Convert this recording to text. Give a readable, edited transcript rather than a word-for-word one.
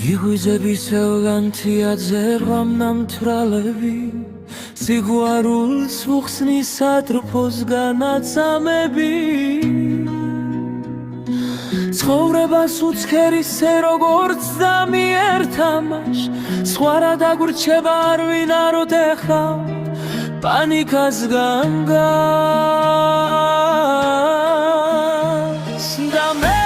იღვიძები სევგანთია ძერვამ ნამთრალები სიყვარულს უხსნის სატრფოს განაცამები ცხოვრებას უცქერისე როგორც დამიერთამაშ სხვა რა დაგვრჩება არ ვინ არ ოდეხავ პანიკას განგას და მე